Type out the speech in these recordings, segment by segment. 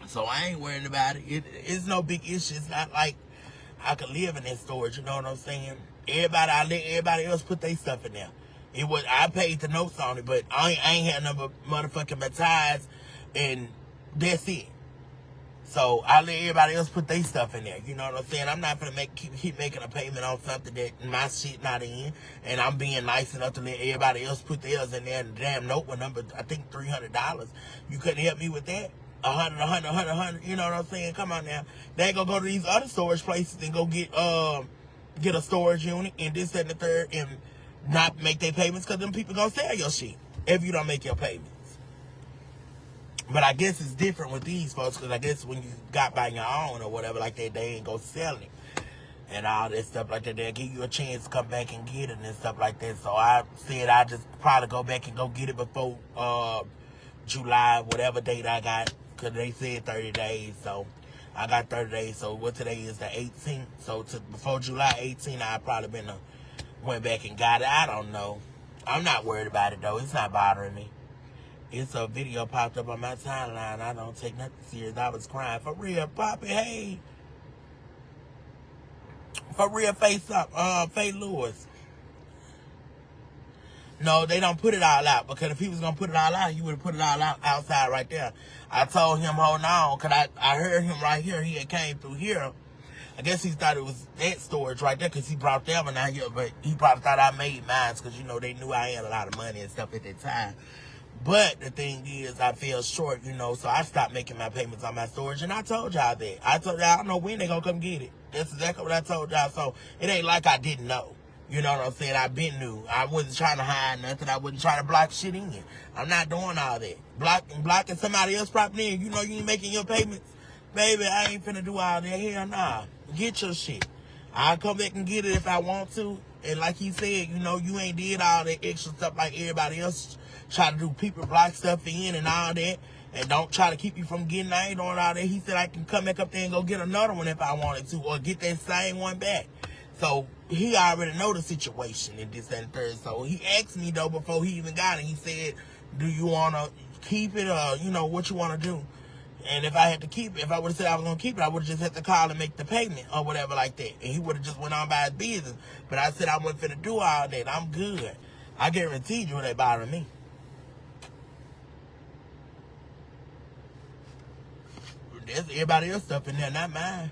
So I ain't worried about it. It's no big issue. It's not like I could live in that storage. You know what I'm saying? I let everybody else put their stuff in there. I paid the notes on it, but I ain't had no motherfucking baptized, and that's it. So I let everybody else put their stuff in there. You know what I'm saying? I'm not gonna keep making a payment on something that my shit not in, and I'm being nice enough to let everybody else put theirs in there. And the damn note was number, I think $300. You couldn't help me with that? 100. You know what I'm saying? Come on now. They ain't gonna go to these other storage places and go get a storage unit and this, that, and the third, and not make their payments, because them people gonna sell your shit if you don't make your payments. But I guess it's different with these folks, because I guess when you got by your own or whatever like that, they ain't go selling it and all that stuff like that. They'll give you a chance to come back and get it and stuff like that. So I said I just probably go back and go get it before July, whatever date I got, because they said 30 days. So I got 30 days. So what today is, the 18th. So before July 18th, I probably went back and got it. I don't know. I'm not worried about it though. It's not bothering me. It's a video popped up on my timeline. I don't take nothing serious. I was crying. For real, Poppy, hey. For real, face up. Faye Lewis. No, they don't put it all out, because if he was going to put it all out, he would have put it all out outside right there. I told him, hold on, because I heard him right here. He had came through here. I guess he thought it was that storage right there, because he brought that one out here, but he probably thought I made mine, because, you know, they knew I had a lot of money and stuff at that time. But the thing is, I fell short, you know, so I stopped making my payments on my storage, and I told y'all that. I told y'all, I don't know when they gonna come get it. That's exactly what I told y'all. So it ain't like I didn't know. You know what I'm saying? I been knew. I wasn't trying to hide nothing. I wasn't trying to block shit in. I'm not doing all that. Blocking somebody else's property in. You know you ain't making your payments. Baby, I ain't finna do all that. Hell nah. Get your shit. I'll come back and get it if I want to. And like he said, you know, you ain't did all that extra stuff like everybody else try to do. People block stuff in and all that, and don't try to keep you from getting. I ain't doing all that. He said I can come back up there and go get another one if I wanted to, or get that same one back. So he already know the situation and this and third. So he asked me though before he even got it. He said, "Do you want to keep it, or you know what you want to do?" And if I had to keep it, if I would have said I was going to keep it, I would have just had to call and make the payment or whatever like that. And he would have just went on by his business. But I said I wasn't finna do all that. I'm good. I guarantee you it ain't bothering me. There's everybody else stuff in there, not mine.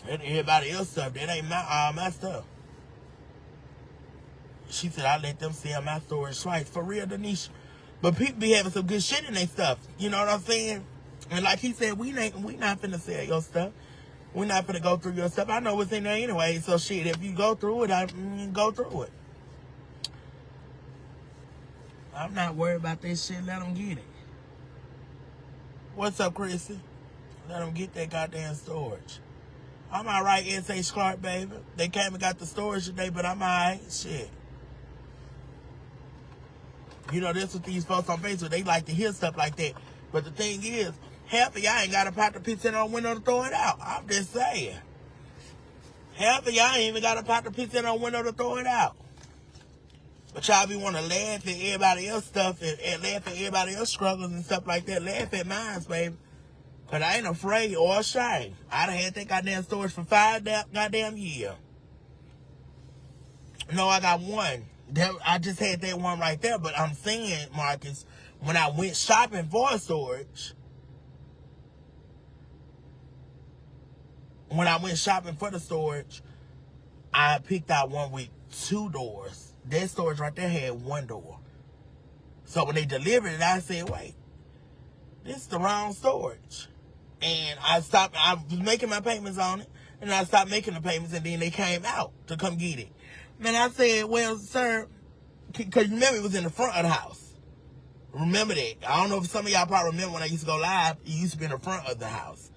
That's everybody else stuff. That ain't my stuff. She said I let them sell my storage twice. For real, Denisha. But people be having some good shit in their stuff. You know what I'm saying? And like he said, we not finna sell your stuff. We not finna go through your stuff. I know what's in there anyway. So shit, if you go through it, I go through it. I'm not worried about that shit. Let them get it. What's up, Chrissy? Let them get that goddamn storage. I'm alright, S.H. Clark, baby. They came and got the storage today, but I'm alright. Shit. You know, this with these folks on Facebook, they like to hear stuff like that. But the thing is, half of y'all ain't got a pot to piss in on the window to throw it out. I'm just saying. Half of y'all ain't even got a pot to piss in on the window to throw it out. But y'all be want to laugh at everybody else stuff and laugh at everybody else struggles and stuff like that. Laugh at mine, baby. Because I ain't afraid or ashamed. I done had that goddamn storage for 5 goddamn years. No, I got one. I just had that one right there. But I'm saying, Marcus, when I went shopping for storage, the storage, I picked out one with 2 doors. That storage right there had 1 door. So when they delivered it, I said, wait, this is the wrong storage. And I was making my payments on it, and I stopped making the payments, and then they came out to come get it. Man, I said, well, sir, because remember it was in the front of the house. Remember that. I don't know if some of y'all probably remember when I used to go live, it used to be in the front of the house.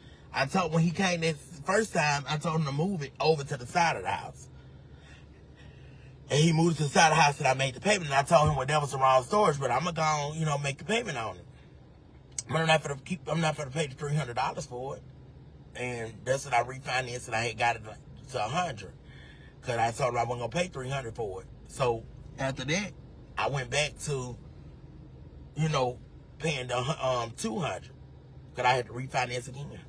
When he came this first time, I told him to move it over to the side of the house. And he moved to the side of the house, and I made the payment. And I told him, well, that was the wrong storage, but I'm going to go, make the payment on it. But I'm not going to pay the $300 for it. And that's what I refinanced, and I had got it to $100. Because I told him I wasn't going to pay $300 for it. So after that, I went back to, paying the $200 because I had to refinance again.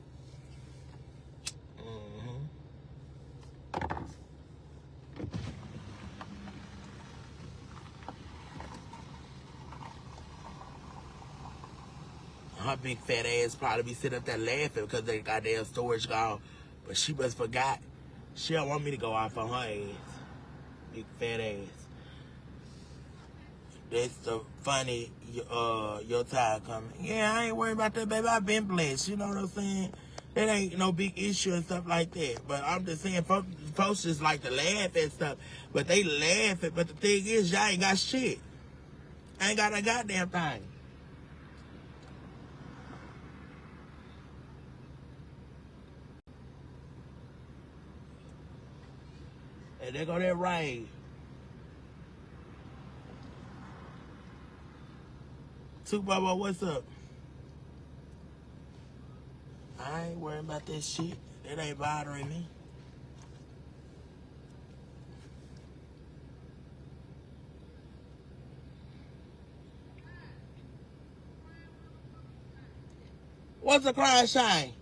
Her big fat ass probably be sitting up there laughing because they goddamn storage gone. But she must forgot. She don't want me to go off on her ass. Big fat ass. That's the funny, your time coming. Yeah, I ain't worried about that, baby. I've been blessed. You know what I'm saying? That ain't no big issue and stuff like that. But I'm just saying, folks just like to laugh at stuff. But they laugh at, but the thing is, y'all ain't got shit. I ain't got a goddamn thing. And there go that rain. Two Bubba, what's up? I ain't worrying about that shit. It ain't bothering me. What's the crying shine?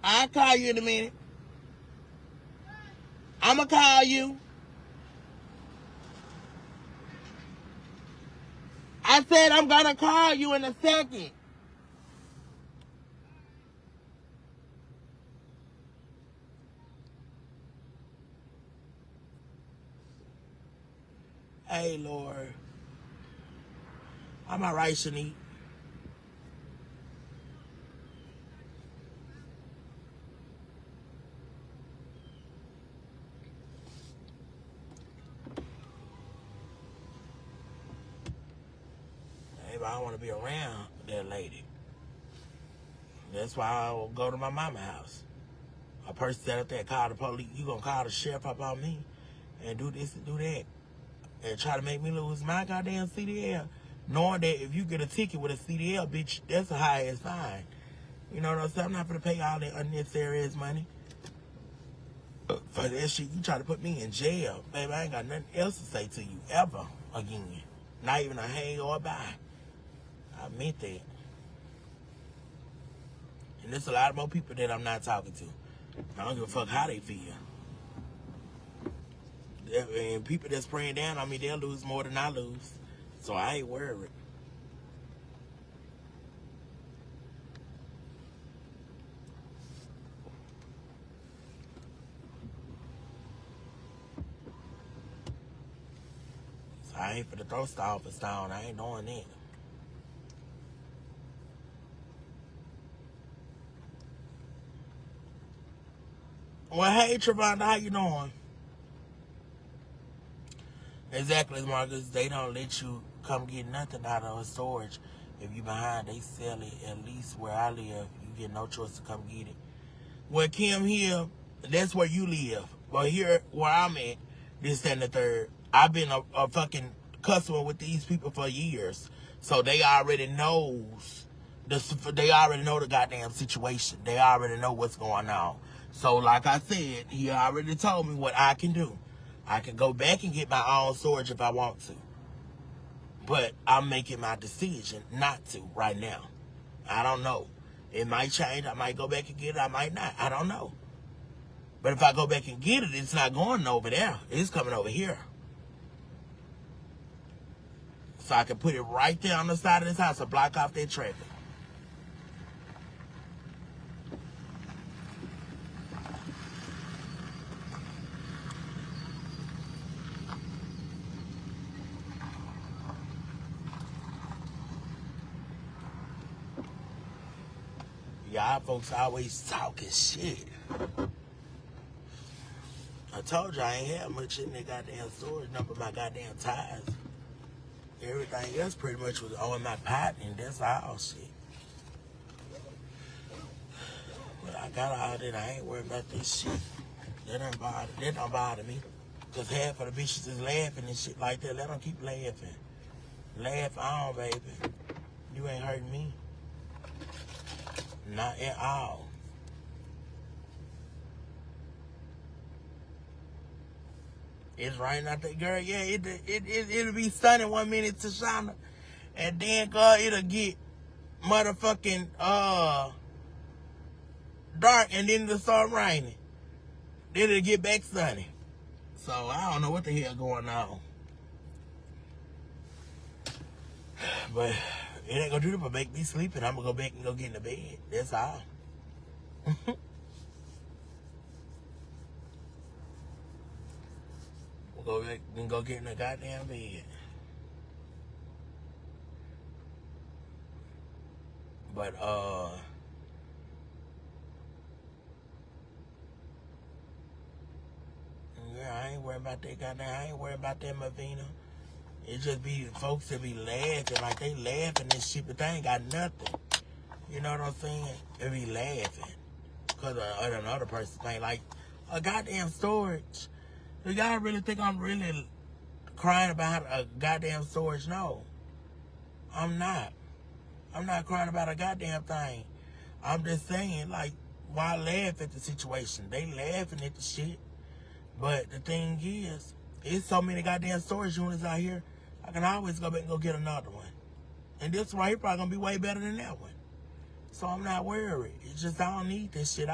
I'll call you in a minute. I'ma call you. I said I'm gonna call you in a second. Hey, Lord. I'm all right, Shanique. Maybe I don't want to be around that lady. That's why I will go to my mama's house. A person sat up there and called the police. You gonna call the sheriff up on me and do this and do that and try to make me lose my goddamn CDL, knowing that if you get a ticket with a CDL, bitch, that's a high ass fine. You know what I'm saying? I'm not gonna pay all that unnecessary ass money for that shit. You try to put me in jail, baby. I ain't got nothing else to say to you ever again. Not even a hey or a bye. I meant that. And there's a lot more people that I'm not talking to. I don't give a fuck how they feel. And people that's praying down on me, they'll lose more than I lose. So I ain't worried. So I ain't for the throw stuff and stone. I ain't doing that. Well, hey, Trevonda, how you doing? Exactly, Marcus. They don't let you come get nothing out of a storage. If you behind, they sell it. At least where I live, you get no choice to come get it. Well, Kim, here, that's where you live. But here, where I'm at, this and the third, I've been a fucking customer with these people for years. So they already knows. They already know the goddamn situation. They already know what's going on. So, like I said, he already told me what I can do. I can go back and get my own storage if I want to. But I'm making my decision not to right now. I don't know. It might change. I might go back and get it. I might not. I don't know. But if I go back and get it, it's not going over there. It's coming over here. So I can put it right there on the side of this house to block off that traffic. Y'all folks always talking shit. I told you I ain't had much in that goddamn storage, number my goddamn ties. Everything else pretty much was on my pot, and that's all shit. But I got all that. I ain't worried about this shit. That don't bother me. Because half of the bitches is laughing and shit like that. Let them keep laughing. Laugh on, baby. You ain't hurting me. Not at all. It's raining out there, girl. Yeah, it'll be sunny 1 minute, Tashana, and then girl, it'll get motherfucking dark, and then it'll start raining. Then it'll get back sunny. So I don't know what the hell going on, but it ain't gonna do nothing but make me sleep, and I'm gonna go back and go get in the bed. That's all. We'll go back and go get in the goddamn bed. But yeah, I ain't worried about that goddamn. I ain't worried about that, Mavina. It just be folks that be laughing like they laughing and shit, but they ain't got nothing. You know what I'm saying? They be laughing because of another person's thing, like a goddamn storage. Do y'all really think I'm really crying about a goddamn storage? No, I'm not. I'm not crying about a goddamn thing. I'm just saying, like, why laugh at the situation? They laughing at the shit. But the thing is, it's so many goddamn storage units out here, I can always go back and go get another one. And this one here probably gonna be way better than that one. So I'm not worried. It's just I don't need this shit.